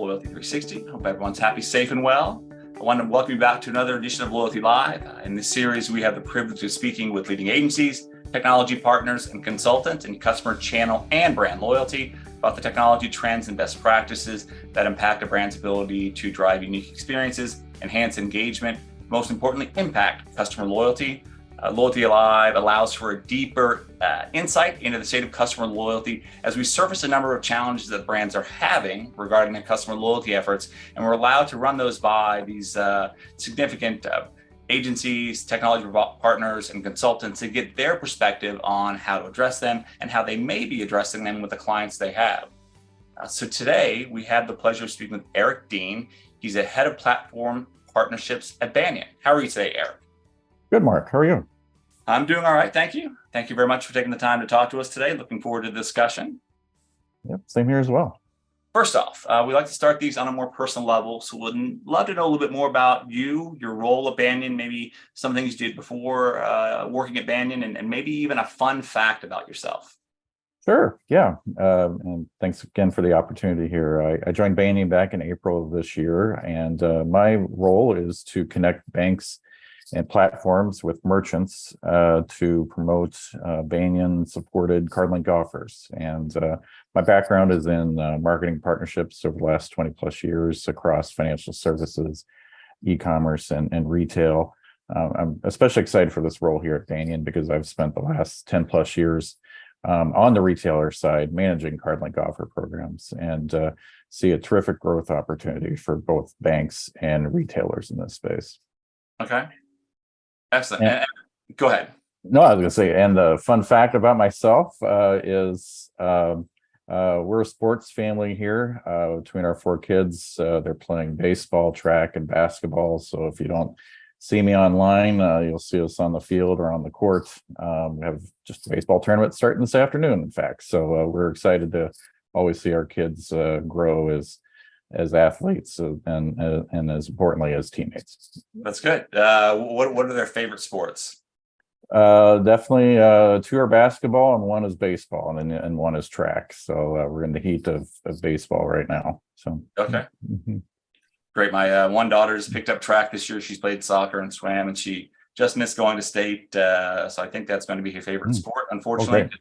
Loyalty360. Hope everyone's happy, safe, and well. I want to welcome you back to another edition of Loyalty Live. In this series, we have the privilege of speaking with leading agencies, technology partners, and consultants in customer channel and brand loyalty about the technology trends and best practices that impact a brand's ability to drive unique experiences, enhance engagement, most importantly, impact customer loyalty. Loyalty Live allows for a deeper insight into the state of customer loyalty as we surface a number of challenges that brands are having regarding their customer loyalty efforts, and we're allowed to run those by these significant agencies, technology partners, and consultants to get their perspective on how to address them and how they may be addressing them with the clients they have. So today, we have the pleasure of speaking with Eric Dean. He's a head of platform partnerships at Banyan. How are you today, Eric? Good, Mark. How are you? I'm doing all right. Thank you. Thank you very much for taking the time to talk to us today. Looking forward to the discussion. Yep, same here as well. First off, we like to start these on a more personal level. So we'd love to know a little bit more about you, your role at Banyan, maybe some things you did before working at Banyan, and maybe even a fun fact about yourself. Sure. Yeah. And thanks again for the opportunity here. I joined Banyan back in April of this year, and my role is to connect banks and platforms with merchants to promote Banyan-supported card-linked offers. And my background is in marketing partnerships over the last 20 plus years across financial services, e-commerce, and retail. I'm especially excited for this role here at Banyan because I've spent the last 10 plus years on the retailer side managing card-linked offer programs, and see a terrific growth opportunity for both banks and retailers in this space. Okay. Excellent. And go ahead. No, I was going to say, and the fun fact about myself is we're a sports family here. Between our four kids, they're playing baseball, track, and basketball. So if you don't see me online, you'll see us on the field or on the court. We have just a baseball tournament starting this afternoon, in fact. So we're excited to always see our kids grow as athletes and as importantly as teammates. That's good. What are their favorite sports? Definitely two are basketball and one is baseball, and one is track. So we're in the heat of baseball right now. So okay. Mm-hmm. Great. My one daughter just picked up track this year. She's played soccer and swam, and she just missed going to state. So I think that's going to be her favorite sport. Unfortunately, okay.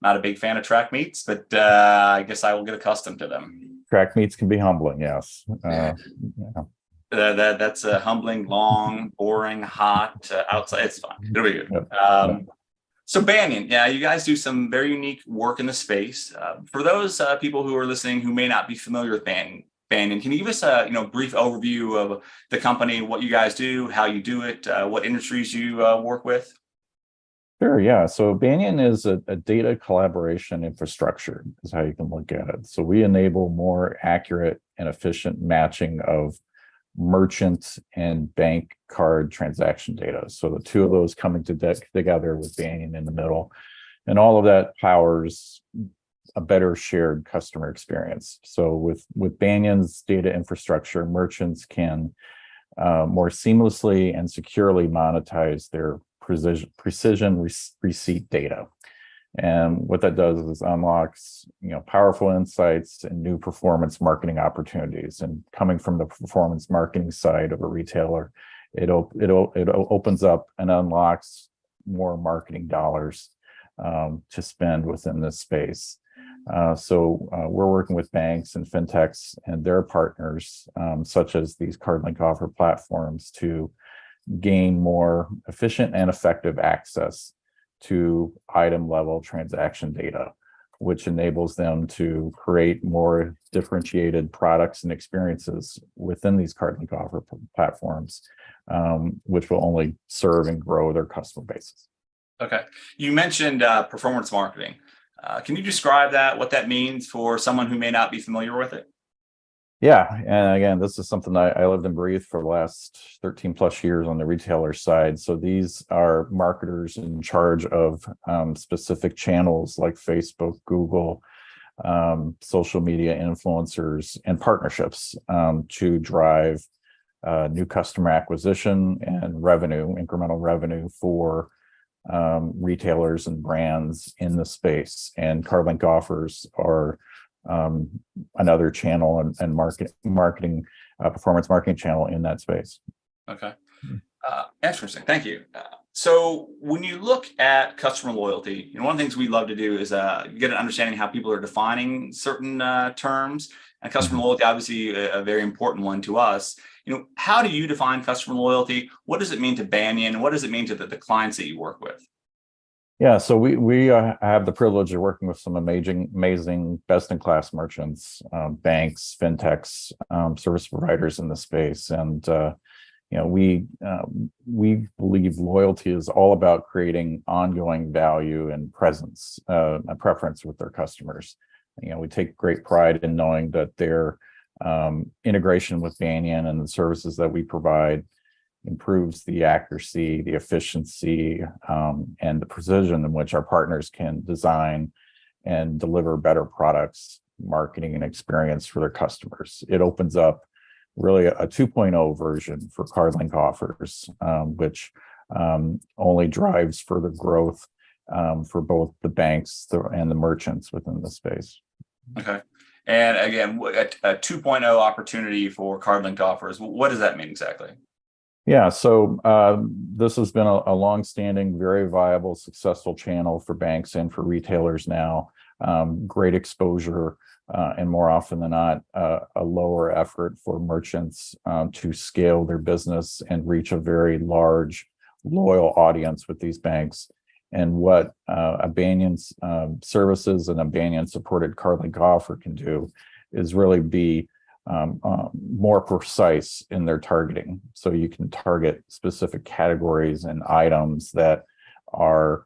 Not a big fan of track meets, but I guess I will get accustomed to them. Track meets can be humbling, yes. Yeah. That's humbling, long, boring, hot, outside. It's fun. It'll be good. Yep. So Banyan, yeah, you guys do some very unique work in the space. For those people who are listening who may not be familiar with Banyan, can you give us a brief overview of the company, what you guys do, how you do it, what industries you work with? Sure, yeah. So Banyan is a data collaboration infrastructure is how you can look at it. So we enable more accurate and efficient matching of merchant and bank card transaction data. So the two of those coming together with Banyan in the middle. And all of that powers a better shared customer experience. So with Banyan's data infrastructure, merchants can more seamlessly and securely monetize their precision receipt data. And what that does is unlocks powerful insights and new performance marketing opportunities. And coming from the performance marketing side of a retailer, it opens up and unlocks more marketing dollars to spend within this space. So we're working with banks and fintechs and their partners, such as these card-linked offer platforms, to gain more efficient and effective access to item-level transaction data, which enables them to create more differentiated products and experiences within these card-linked offer platforms, which will only serve and grow their customer bases. Okay. You mentioned performance marketing. Can you describe that, what that means for someone who may not be familiar with it? Yeah, and again, this is something I lived and breathed for the last 13 plus years on the retailer side. So these are marketers in charge of specific channels like Facebook, Google, social media influencers, and partnerships to drive new customer acquisition and revenue, incremental revenue for retailers and brands in the space. And card-linked offers are another channel and marketing performance marketing channel in that space. Okay. Interesting. Thank you. So when you look at customer loyalty, one of the things we love to do is get an understanding how people are defining certain terms. And customer loyalty, obviously, a very important one to us. How do you define customer loyalty? What does it mean to Banyan? What does it mean to the clients that you work with? Yeah, so we have the privilege of working with some amazing best-in-class merchants, banks, fintechs, service providers in the space, and we believe loyalty is all about creating ongoing value and presence, a preference with their customers. We take great pride in knowing that their integration with Banyan and the services that we provide improves the accuracy, the efficiency, and the precision in which our partners can design and deliver better products, marketing, and experience for their customers. It opens up really a 2.0 version for CardLink offers, which only drives further growth for both the banks and the merchants within the space. Okay. And again, a 2.0 opportunity for CardLink offers, what does that mean exactly? Yeah, so this has been a long-standing, very viable, successful channel for banks and for retailers now. Great exposure, and more often than not, a lower effort for merchants to scale their business and reach a very large, loyal audience with these banks. And what a Banyan's services and a Banyan-supported CardLink offer can do is really be more precise in their targeting. So you can target specific categories and items that are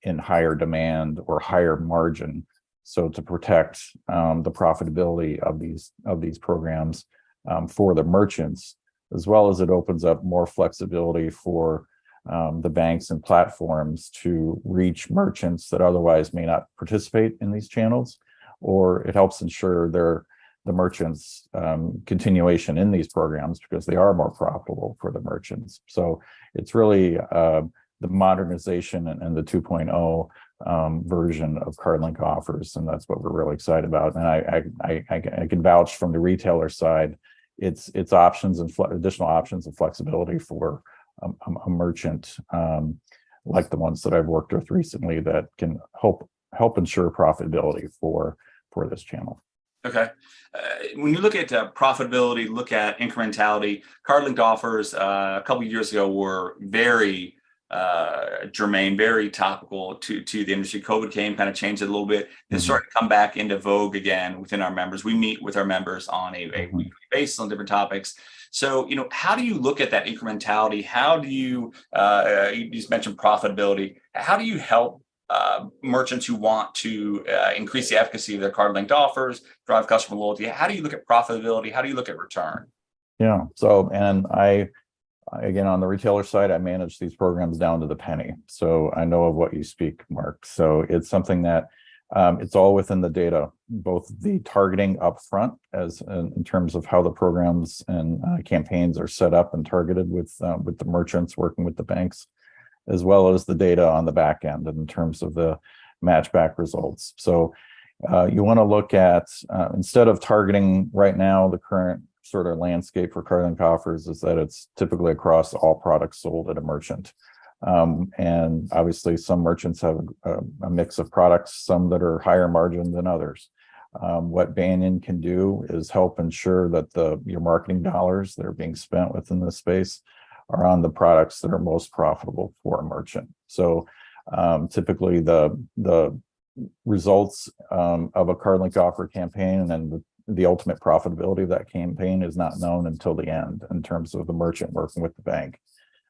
in higher demand or higher margin. So to protect the profitability of these programs for the merchants, as well as it opens up more flexibility for the banks and platforms to reach merchants that otherwise may not participate in these channels, or it helps ensure the merchants' continuation in these programs because they are more profitable for the merchants. So it's really the modernization and the 2.0 version of CardLink offers, and that's what we're really excited about. And I can vouch from the retailer side, it's options and additional options and flexibility for a merchant like the ones that I've worked with recently that can help ensure profitability for this channel. Okay. When you look at profitability, look at incrementality, CardLink offers a couple of years ago were very germane, very topical to the industry. COVID came, kind of changed it a little bit. It's starting to come back into vogue again within our members. We meet with our members on a weekly basis on different topics. So, how do you look at that incrementality? How do you just mentioned profitability. How do you help merchants who want to increase the efficacy of their CardLink offers, drive customer loyalty? How do you look at profitability? How do you look at return? Yeah. So, and again, on the retailer side, I manage these programs down to the penny. So I know of what you speak, Mark. So it's something that it's all within the data, both the targeting upfront as in terms of how the programs and campaigns are set up and targeted with the merchants working with the banks, as well as the data on the back end in terms of the matchback results. So you want to look at, instead of targeting right now, the current sort of landscape for CardLink offers is that it's typically across all products sold at a merchant. And obviously some merchants have a mix of products, some that are higher margin than others. What Banyan can do is help ensure that your marketing dollars that are being spent within this space are on the products that are most profitable for a merchant. So typically the results of a CardLink offer campaign and the ultimate profitability of that campaign is not known until the end in terms of the merchant working with the bank.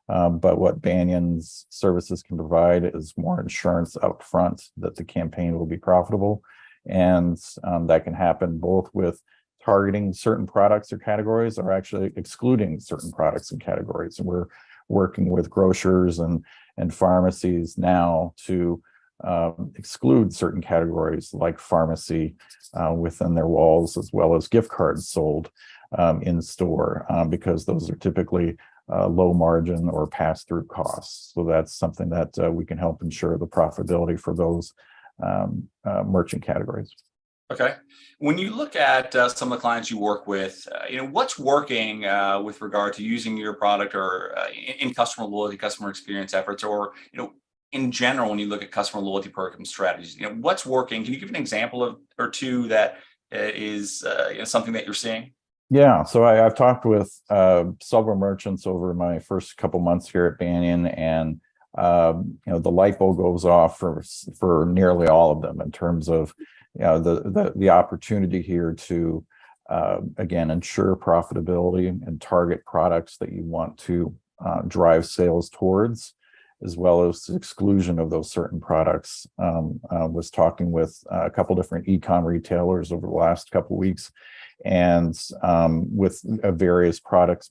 But what Banyan's services can provide is more insurance up front that the campaign will be profitable. And that can happen both with targeting certain products or categories or actually excluding certain products and categories. And we're working with grocers and pharmacies now to exclude certain categories like pharmacy within their walls, as well as gift cards sold in store, because those are typically low margin or pass-through costs. So that's something that we can help ensure the profitability for those merchant categories. Okay. When you look at some of the clients you work with, what's working with regard to using your product or in customer loyalty, customer experience efforts, or in general, when you look at customer loyalty program strategies, what's working? Can you give an example of or two that is something that you're seeing? Yeah, so I've talked with several merchants over my first couple months here at Banyan, and the light bulb goes off for nearly all of them in terms of the opportunity here to again ensure profitability and target products that you want to drive sales towards, as well as exclusion of those certain products. Was talking with a couple different e-com retailers over the last couple of weeks, and with various product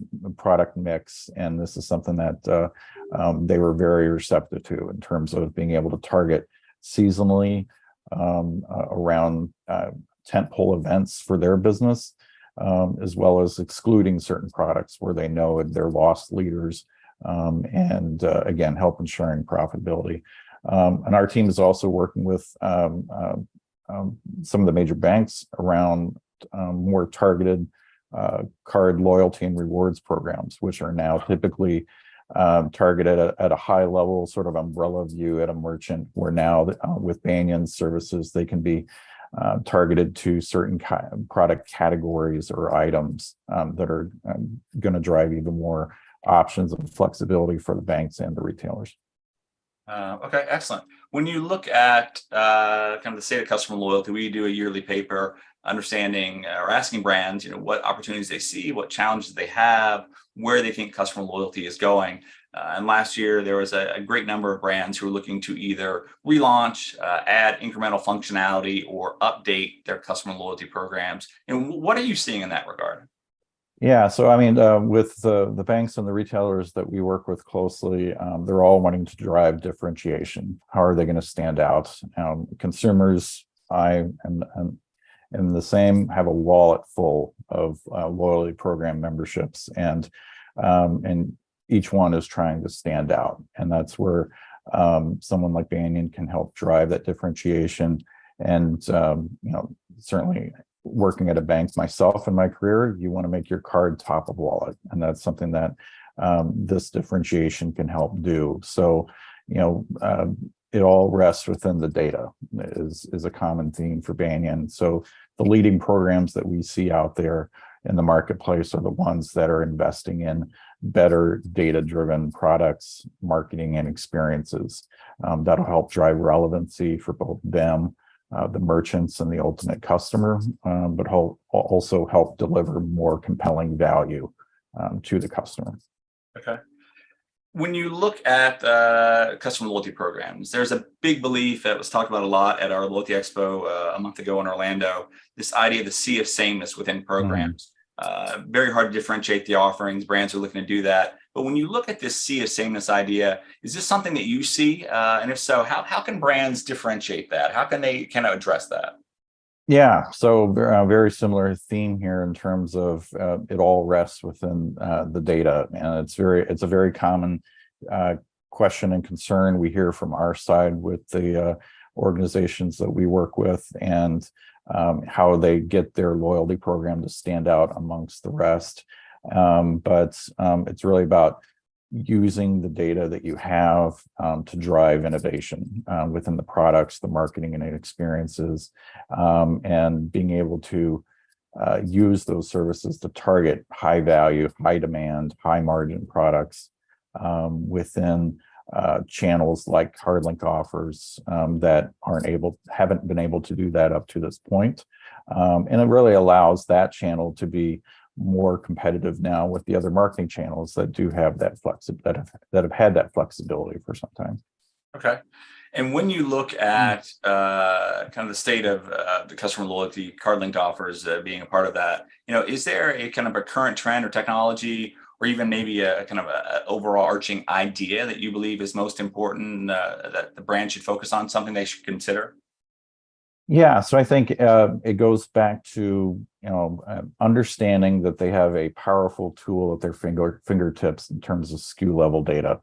mix, and this is something that they were very receptive to in terms of being able to target seasonally around tentpole events for their business, as well as excluding certain products where they know they're loss leaders, and again help ensuring profitability. And our team is also working with some of the major banks around more targeted card loyalty and rewards programs, which are now typically targeted at a high level sort of umbrella view at a merchant, where now with Banyan services, they can be targeted to certain product categories or items that are going to drive even more options and flexibility for the banks and the retailers. Okay, excellent. When you look at kind of the state of customer loyalty, we do a yearly paper understanding or asking brands, what opportunities they see, what challenges they have, where they think customer loyalty is going. And last year, there was a great number of brands who were looking to either relaunch, add incremental functionality, or update their customer loyalty programs. And what are you seeing in that regard? Yeah, so I mean, with the banks and the retailers that we work with closely, they're all wanting to drive differentiation. How are they going to stand out? Consumers, and the same, have a wallet full of loyalty program memberships, and each one is trying to stand out, and that's where someone like Banyan can help drive that differentiation. And certainly working at a bank myself in my career, you want to make your card top of wallet, and that's something that this differentiation can help do. So it all rests within the data is a common theme for Banyan. So the leading programs that we see out there in the marketplace are the ones that are investing in better data-driven products, marketing, and experiences that'll help drive relevancy for both them, the merchants, and the ultimate customer, but also help deliver more compelling value to the customer. Okay. When you look at customer loyalty programs, there's a big belief that was talked about a lot at our Loyalty Expo a month ago in Orlando, this idea of the sea of sameness within programs. Very hard to differentiate the offerings. Brands are looking to do that. But when you look at this sea of sameness idea, is this something that you see? And if so, how can brands differentiate that? How can they kind of address that? Yeah, so very similar theme here in terms of it all rests within the data, and it's a very common question and concern we hear from our side with the organizations that we work with, and how they get their loyalty program to stand out amongst the rest. But it's really about using the data that you have to drive innovation within the products, the marketing and experiences, and being able to use those services to target high value, high demand, high margin products within channels like card link offers that haven't been able to do that up to this point. And it really allows that channel to be more competitive now with the other marketing channels that do have that that have had that flexibility for some time. Okay. And when you look at kind of the state of the customer loyalty, card linked offers being a part of that, is there a kind of a current trend or technology, or even maybe a kind of a overall arching idea that you believe is most important that the brand should focus on, something they should consider? Yeah, so I think it goes back to understanding that they have a powerful tool at their fingertips in terms of SKU level data.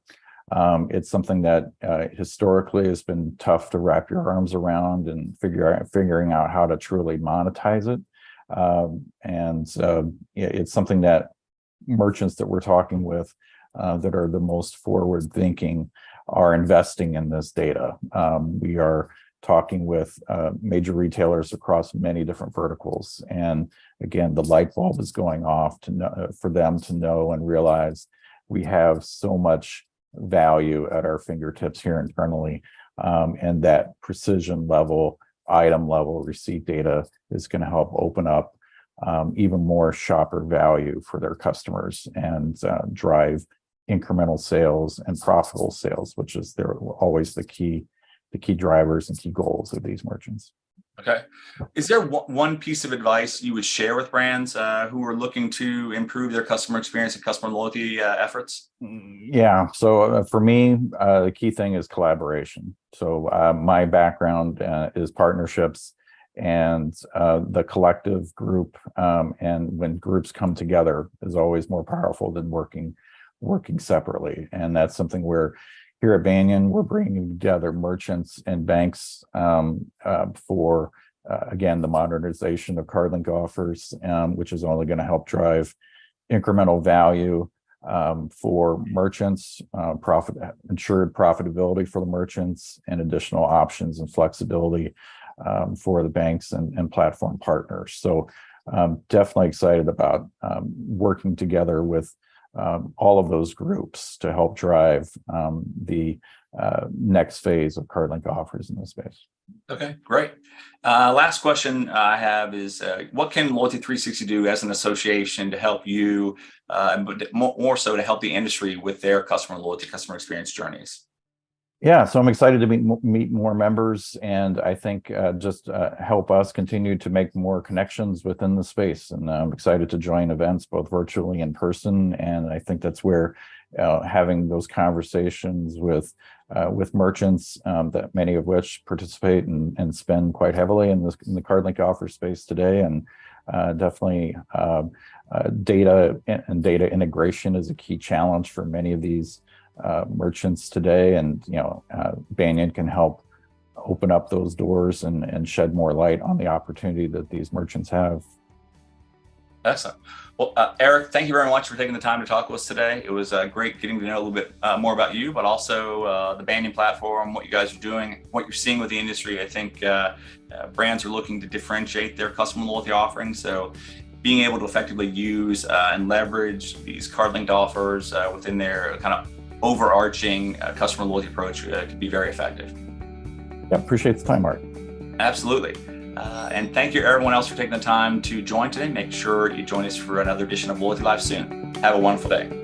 It's something that historically has been tough to wrap your arms around and figuring out how to truly monetize it. It's something that merchants that we're talking with that are the most forward thinking are investing in this data. We are talking with major retailers across many different verticals. And again, the light bulb is going off to know, for them to know and realize we have so much value at our fingertips here internally. And that precision level, item level receipt data is going to help open up even more shopper value for their customers and drive incremental sales and profitable sales, which is always the key drivers and key goals of these merchants. Okay. Is there one piece of advice you would share with brands who are looking to improve their customer experience and customer loyalty efforts? Yeah. So for me, the key thing is collaboration. So my background is partnerships and the collective group. And when groups come together is always more powerful than working separately. And that's something where here at Banyan, we're bringing together merchants and banks for, again, the modernization of card-link offers, which is only going to help drive incremental value for merchants, ensured profitability for the merchants, and additional options and flexibility for the banks and platform partners. So definitely excited about working together with all of those groups to help drive the next phase of card-link offers in this space. Okay, great. Last question I have is, what can Loyalty360 do as an association to help you, but more so to help the industry with their customer loyalty, customer experience journeys? Yeah, so I'm excited to meet more members, and I think just help us continue to make more connections within the space. And I'm excited to join events both virtually and in person. And I think that's where having those conversations with merchants, that many of which participate and spend quite heavily in the card-link offer space today, and definitely data and data integration is a key challenge for many of these merchants today, and Banyan can help open up those doors and shed more light on the opportunity that these merchants have. Excellent. Well, Eric, thank you very much for taking the time to talk with us today. It was great getting to know a little bit more about you, but also the Banyan platform, what you guys are doing, what you're seeing with the industry. I think brands are looking to differentiate their customer loyalty offerings. So being able to effectively use and leverage these card-linked offers within their kind of overarching customer loyalty approach could be very effective. Yeah, appreciate the time, Mark. Absolutely. And thank you everyone else for taking the time to join today. Make sure you join us for another edition of Loyalty Live soon. Have a wonderful day.